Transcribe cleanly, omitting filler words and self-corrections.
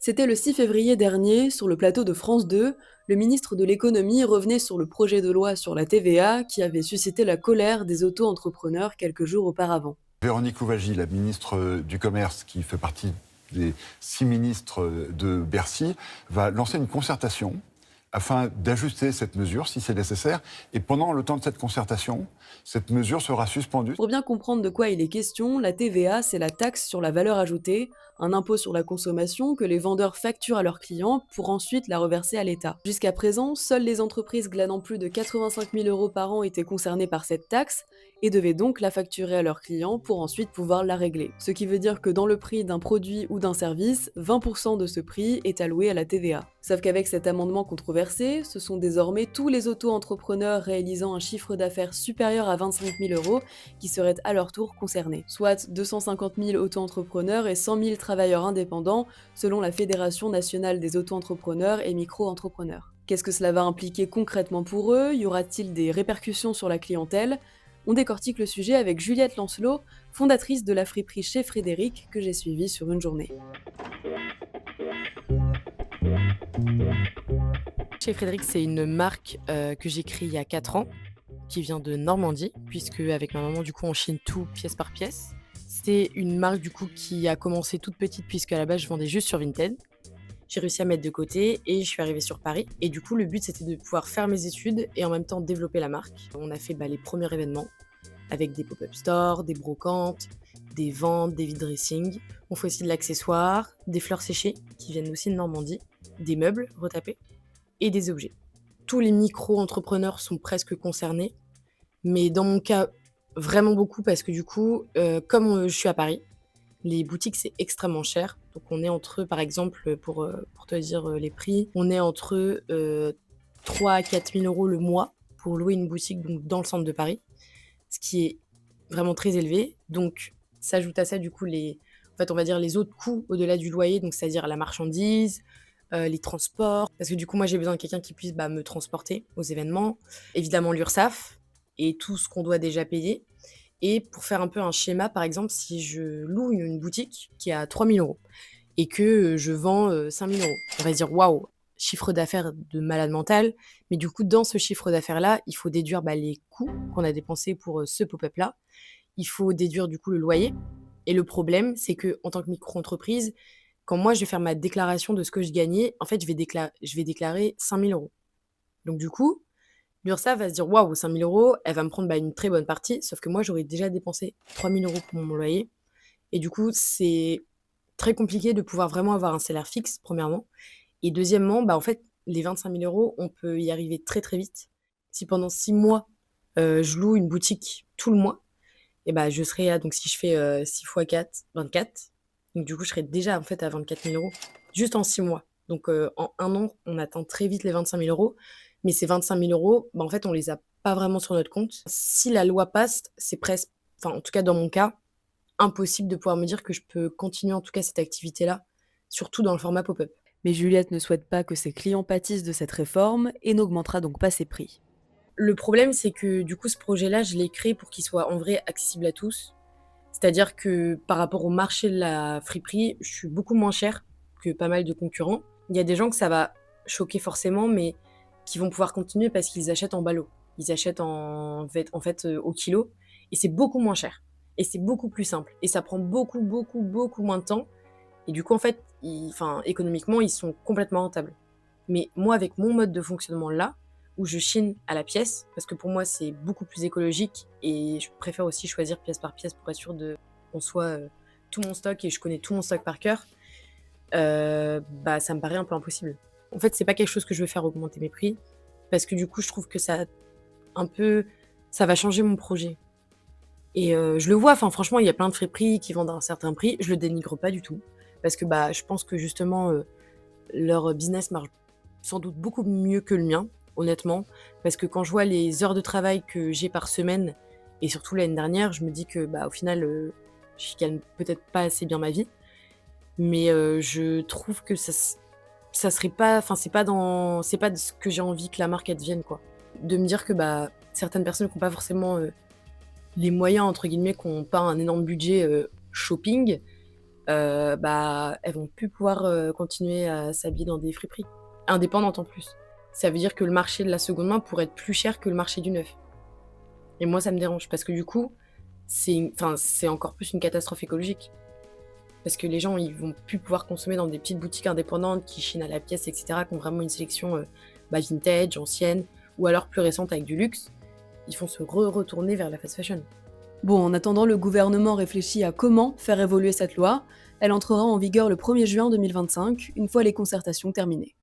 C'était le 6 février dernier, sur le plateau de France 2, le ministre de l'économie revenait sur le projet de loi sur la TVA qui avait suscité la colère des auto-entrepreneurs quelques jours auparavant. Véronique Louwagie, la ministre du Commerce, qui fait partie des 6 ministres de Bercy, va lancer une concertation afin d'ajuster cette mesure, si c'est nécessaire. Et pendant le temps de cette concertation, cette mesure sera suspendue. Pour bien comprendre de quoi il est question, la TVA, c'est la taxe sur la valeur ajoutée, un impôt sur la consommation que les vendeurs facturent à leurs clients pour ensuite la reverser à l'État. Jusqu'à présent, seules les entreprises glanant plus de 85 000 euros par an étaient concernées par cette taxe et devaient donc la facturer à leurs clients pour ensuite pouvoir la régler. Ce qui veut dire que dans le prix d'un produit ou d'un service, 20% de ce prix est alloué à la TVA. Sauf qu'avec cet amendement controversé, ce sont désormais tous les auto-entrepreneurs réalisant un chiffre d'affaires supérieur à 25 000 euros qui seraient à leur tour concernés, soit 250 000 auto-entrepreneurs et 100 000 travailleurs indépendants, selon la Fédération nationale des auto-entrepreneurs et micro-entrepreneurs. Qu'est-ce que cela va impliquer concrètement pour eux? Y aura-t-il des répercussions sur la clientèle? On décortique le sujet avec Juliette Lancelot, fondatrice de la friperie Chez Frédéric, que j'ai suivie sur une journée. Chez Frédéric, c'est une marque que j'ai créée il y a 4 ans, qui vient de Normandie, puisque avec ma maman, du coup, on chine tout pièce par pièce. C'est une marque, du coup, qui a commencé toute petite, puisque à la base, je vendais juste sur Vinted. J'ai réussi à mettre de côté et je suis arrivée sur Paris. Et du coup, le but, c'était de pouvoir faire mes études et en même temps développer la marque. On a fait les premiers événements avec des pop-up stores, des brocantes, des ventes, des vide dressing. On fait aussi de l'accessoire, des fleurs séchées qui viennent aussi de Normandie, des meubles retapés et des objets. Tous les micro-entrepreneurs sont presque concernés, mais dans mon cas, vraiment beaucoup parce que du coup, comme je suis à Paris, les boutiques, c'est extrêmement cher. Donc on est entre, par exemple, pour te dire les prix, on est entre 3 à 4 000 euros le mois pour louer une boutique donc, dans le centre de Paris, ce qui est vraiment très élevé. Donc s'ajoute à ça du coup on va dire les autres coûts au-delà du loyer, donc c'est-à-dire la marchandise, les transports, parce que du coup moi j'ai besoin de quelqu'un qui puisse me transporter aux événements, évidemment l'URSSAF et tout ce qu'on doit déjà payer. Et pour faire un peu un schéma, par exemple, si je loue une boutique qui est à 3 000 euros et que je vends 5 000 euros, on va se dire waouh, chiffre d'affaires de malade mental. Mais du coup, dans ce chiffre d'affaires-là, il faut déduire les coûts qu'on a dépensés pour ce pop-up-là. Il faut déduire du coup le loyer. Et le problème, c'est que en tant que micro-entreprise, quand moi je vais faire ma déclaration de ce que je gagnais, en fait, je vais déclarer 5 000 euros. Donc du coup, l'URSSAF va se dire waouh, 5 000 euros, elle va me prendre une très bonne partie, sauf que moi j'aurais déjà dépensé 3 000 euros pour mon loyer. Et du coup, c'est très compliqué de pouvoir vraiment avoir un salaire fixe, premièrement. Et deuxièmement, en fait, les 25 000 euros, on peut y arriver très très vite. Si pendant 6 mois, je loue une boutique tout le mois, et je serai à, donc si je fais 6 fois 4, 24. Donc du coup, je serai déjà en fait à 24 000 euros, juste en 6 mois. Donc en un an, on atteint très vite les 25 000 euros. Mais ces 25 000 euros, en fait, on les a pas vraiment sur notre compte. Si la loi passe, c'est presque, enfin en tout cas dans mon cas, impossible de pouvoir me dire que je peux continuer en tout cas cette activité-là, surtout dans le format pop-up. Mais Juliette ne souhaite pas que ses clients pâtissent de cette réforme et n'augmentera donc pas ses prix. Le problème, c'est que du coup, ce projet-là, je l'ai créé pour qu'il soit en vrai accessible à tous. C'est-à-dire que par rapport au marché de la friperie, je suis beaucoup moins chère que pas mal de concurrents. Il y a des gens que ça va choquer forcément, mais qui vont pouvoir continuer parce qu'ils achètent en ballot. Ils achètent au kilo et c'est beaucoup moins cher. Et c'est beaucoup plus simple. Et ça prend beaucoup, beaucoup, beaucoup moins de temps. Et du coup, en fait, économiquement, ils sont complètement rentables. Mais moi, avec mon mode de fonctionnement là, où je chine à la pièce, parce que pour moi, c'est beaucoup plus écologique et je préfère aussi choisir pièce par pièce pour être sûr qu'on soit tout mon stock et je connais tout mon stock par cœur, ça me paraît un peu impossible. En fait, c'est pas quelque chose que je veux faire augmenter mes prix, parce que du coup, je trouve que ça va changer mon projet. Et je le vois, franchement, il y a plein de friperies qui vendent à un certain prix, je le dénigre pas du tout, parce que je pense que justement, leur business marche sans doute beaucoup mieux que le mien, honnêtement, parce que quand je vois les heures de travail que j'ai par semaine, et surtout l'année dernière, je me dis que au final, je gagne peut-être pas assez bien ma vie, mais je trouve que ça serait pas, c'est pas de ce que j'ai envie que la marque advienne, quoi. De me dire que certaines personnes qui n'ont pas forcément les moyens, entre guillemets, qui n'ont pas un énorme budget shopping, bah, elles vont plus pouvoir, continuer à s'habiller dans des friperies, indépendantes en plus. Ça veut dire que le marché de la seconde main pourrait être plus cher que le marché du neuf et moi ça me dérange parce que du coup, c'est encore plus une catastrophe écologique. Parce que les gens, ils vont plus pouvoir consommer dans des petites boutiques indépendantes qui chinent à la pièce et cetera, qui ont vraiment une sélection, bah, vintage, ancienne ou alors plus récente avec du luxe. Ils vont se retourner vers la fast fashion. Bon, en attendant, le gouvernement réfléchit à comment faire évoluer cette loi. Elle entrera en vigueur le 1er juin 2025, une fois les concertations terminées.